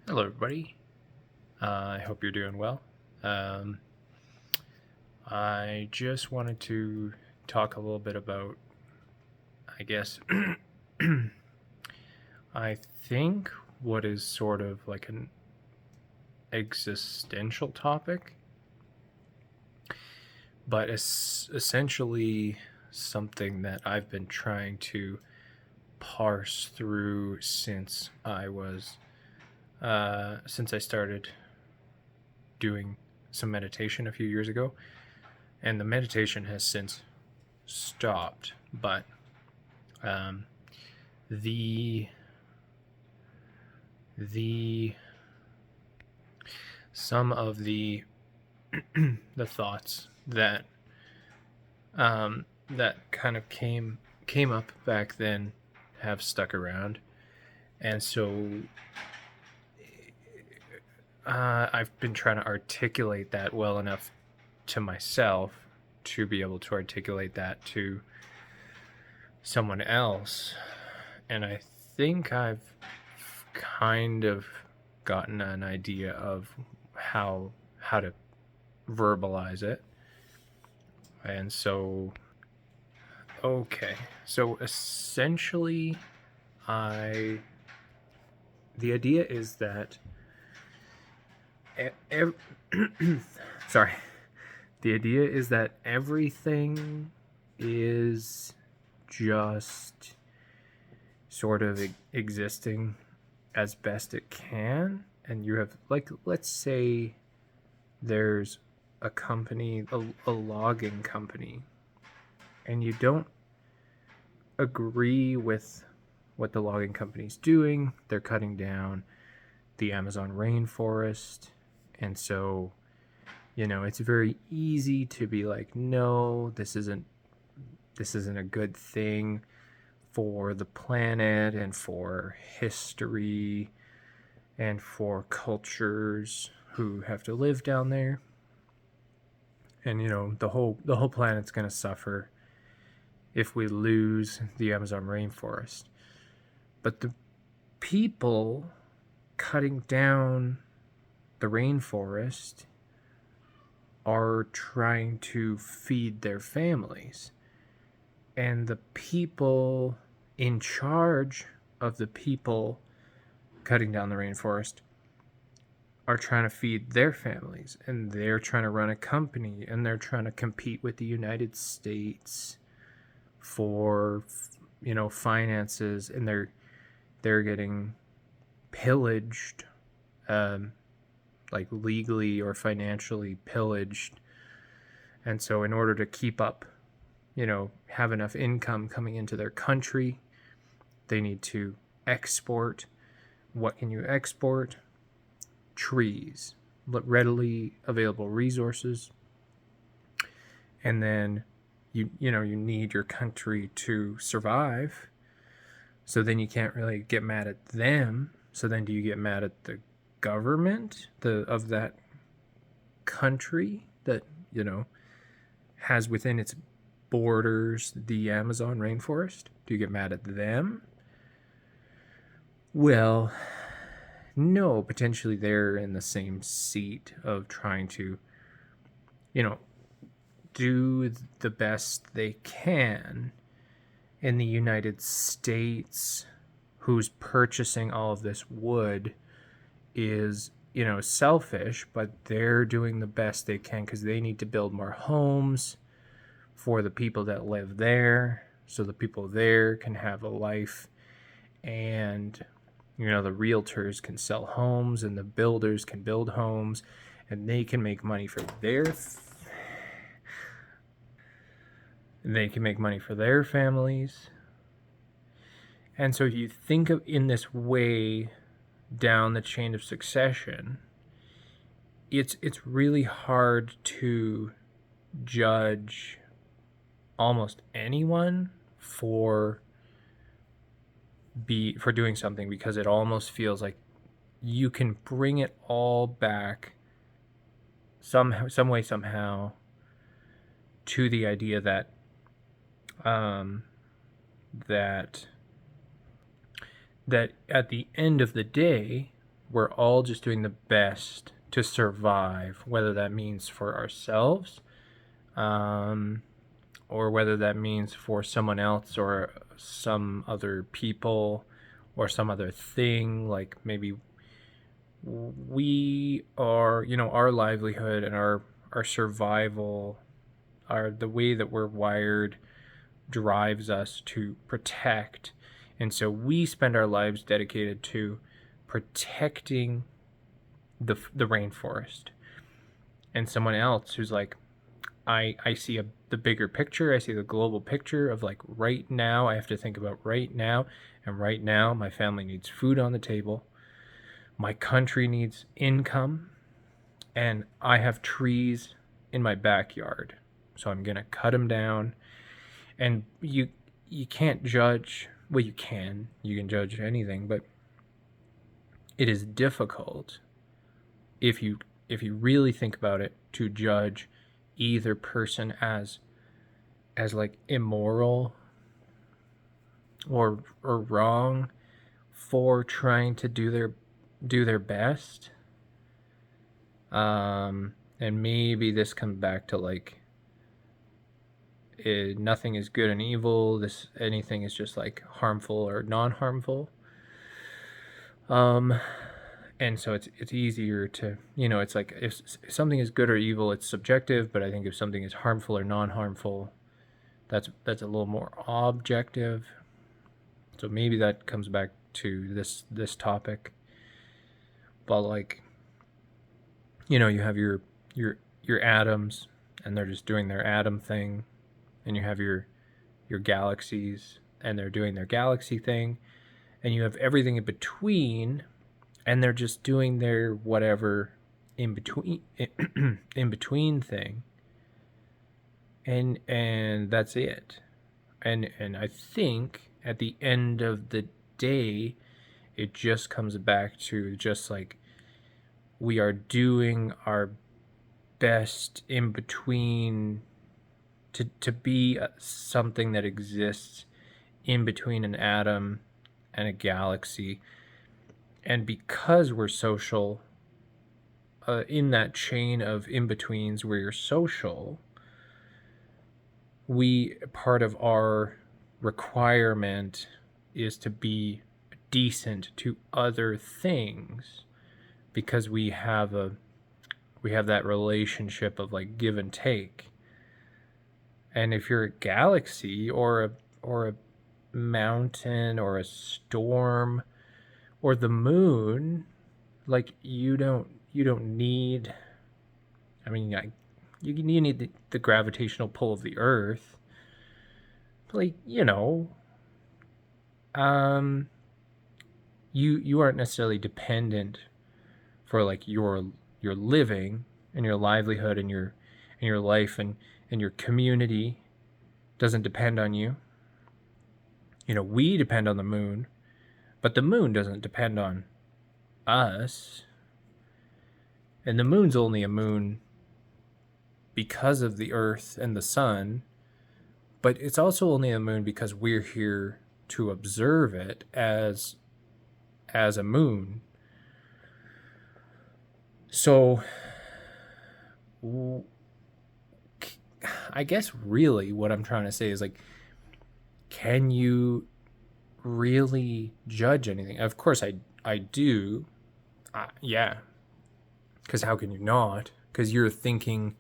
Hello, everybody. I hope you're doing well. Um, I just wanted to talk a little bit about, I guess, I think what is sort of like an existential topic, but it's essentially something that I've been trying to parse through since I started doing some meditation a few years ago, and the meditation has since stopped. But um, the the some of the the thoughts that kind of came up back then have stuck around, and so I've been trying to articulate that well enough to myself to be able to articulate that to someone else. And I think I've kind of gotten an idea of how to verbalize it. And so okay. So essentially I the idea is that ev- sorry. The idea is that everything is just sort of existing as best it can, and you have, like, let's say there's a company, a logging company, and you don't agree with what the logging company's doing. They're cutting down the Amazon rainforest, and so it's very easy to be like, no, this isn't a good thing for the planet and for history and for cultures who have to live down there. And the whole planet's going to suffer if we lose the Amazon rainforest. But the people cutting down the rainforest are trying to feed their families. And the people in charge of the people cutting down the rainforest are trying to feed their families, and they're trying to run a company, and they're trying to compete with the United States for finances, and they're getting pillaged, um, like legally or financially pillaged. And so in order to keep up, have enough income coming into their country, they need to export. What can you export? Trees, readily available resources. And then you need your country to survive. So then you can't really get mad at them. So then do you get mad at the government of that country that has within its borders the Amazon rainforest? Do you get mad at them? Well, no, potentially they're in the same seat of trying to, do the best they can. In the United States, who's purchasing all of this wood is, selfish, but they're doing the best they can because they need to build more homes for the people that live there so the people there can have a life, and the realtors can sell homes and the builders can build homes, and they can make money for their families. And so you think of in this way down the chain of succession, it's really hard to judge almost anyone for doing something, because it almost feels like you can bring it all back some way, somehow, to the idea that that at the end of the day, we're all just doing the best to survive, whether that means for ourselves, or whether that means for someone else or some other people or some other thing. Like maybe we are, our livelihood and our survival, the way that we're wired drives us to protect. And so we spend our lives dedicated to protecting the rainforest. And someone else who's like, I see the bigger picture. I see the global picture of like right now. I have to think about right now. And right now, my family needs food on the table. My country needs income. And I have trees in my backyard. So I'm going to cut them down. And you can't judge. Well, you can judge anything, but it is difficult if you really think about it to judge either person as like immoral or wrong for trying to do their best. And maybe this comes back to like nothing is good and evil. Anything is just like harmful or non-harmful. And so it's easier to, it's like if something is good or evil, it's subjective. But I think if something is harmful or non-harmful, that's a little more objective. So maybe that comes back to this topic. But like, you have your atoms, and they're just doing their atom thing, and you have your galaxies, and they're doing their galaxy thing, and you have everything in between, and they're just doing their whatever in between thing, and that's it. And I think at the end of the day, it just comes back to just like we are doing our best in between to be something that exists in between an atom and a galaxy. And because we're social, in that chain of in-betweens where you're social, part of our requirement is to be decent to other things, because we have that relationship of like give and take. And if you're a galaxy or a mountain or a storm or the moon, like you don't need, I mean, you need the gravitational pull of the earth, like, you aren't necessarily dependent for like your living and your livelihood and your life and your community doesn't depend on you. We depend on the moon, but the moon doesn't depend on us. And the moon's only a moon because of the earth and the sun, but it's also only a moon because we're here to observe it as a moon. So I guess really what I'm trying to say is like, can you really judge anything? Of course I do. Yeah. Because how can you not? Because you're a thinking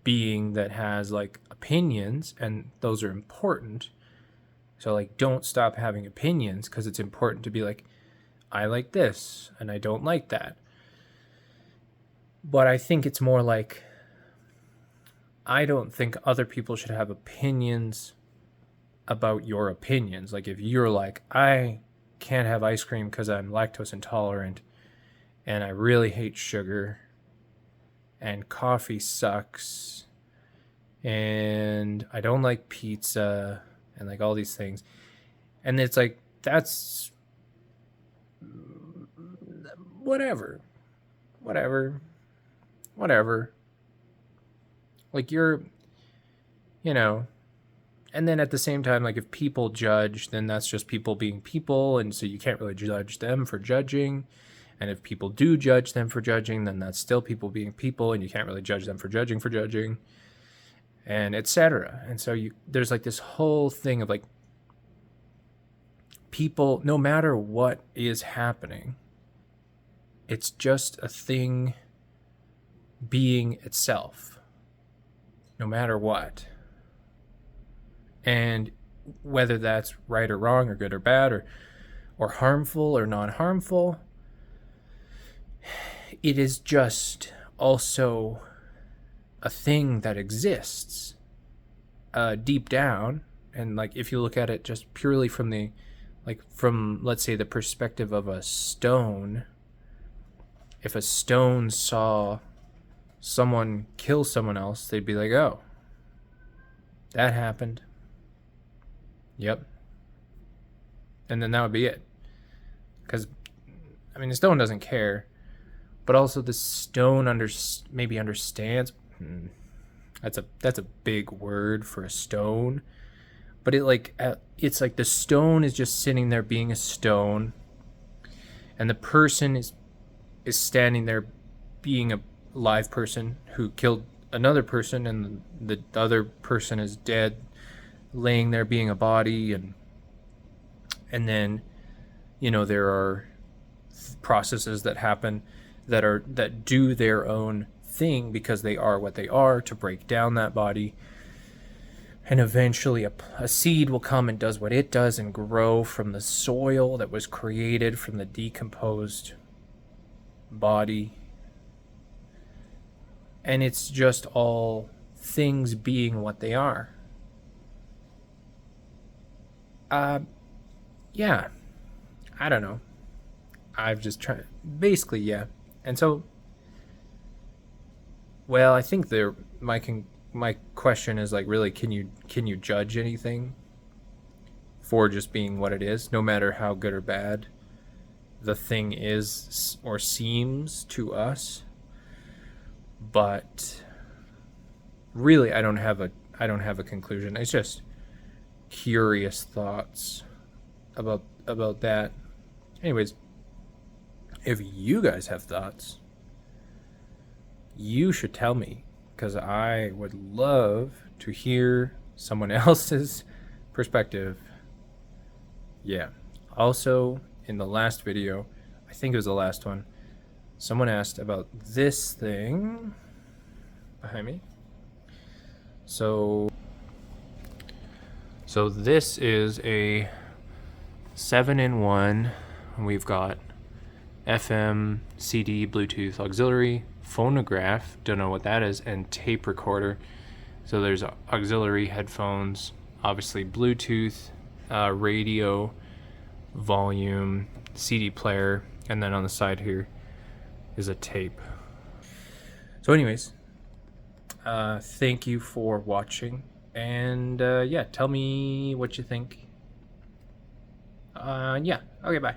being that has like opinions, and those are important. So like, don't stop having opinions, because it's important to be like, I like this and I don't like that. But I think it's more like, I don't think other people should have opinions about your opinions. Like if you're like, I can't have ice cream because I'm lactose intolerant and I really hate sugar and coffee sucks and I don't like pizza and like all these things. And it's like, that's whatever. Like you're, and then at the same time, like if people judge, then that's just people being people. And so you can't really judge them for judging. And if people do judge them for judging, then that's still people being people, and you can't really judge them for judging, and etc. And so there's like this whole thing of like, people, no matter what is happening, it's just a thing being itself, no matter what. And whether that's right or wrong or good or bad or harmful or non-harmful, it is just also a thing that exists deep down. And like, if you look at it just purely from let's say the perspective of a stone, if a stone saw someone kill someone else, they'd be like, oh, that happened. Yep. And then that would be it. Because, I mean, the stone doesn't care, but also the stone maybe understands. That's a big word for a stone. But it's like the stone is just sitting there being a stone, and the person is standing there being a live person who killed another person, and the other person is dead, laying there being a body. And then, you know, there are processes that happen that do their own thing because they are what they are, to break down that body. And eventually a seed will come and does what it does and grow from the soil that was created from the decomposed body. And it's just all things being what they are. Yeah. I don't know. I've just tried. Basically, yeah. And so, well, I think my question is like, really, can you judge anything for just being what it is, no matter how good or bad the thing is or seems to us? But really, I don't have a conclusion. It's just curious thoughts about that. Anyways, if you guys have thoughts, you should tell me, because I would love to hear someone else's perspective. Yeah. Also, in the last video, I think it was the last one, someone asked about this thing behind me. So this is a 7-in-1. We've got FM, CD, Bluetooth, auxiliary, phonograph, don't know what that is, and tape recorder. So there's auxiliary headphones, obviously Bluetooth, radio, volume, CD player, and then on the side here is a tape. So anyways, thank you for watching, and yeah, tell me what you think. Yeah, okay, bye.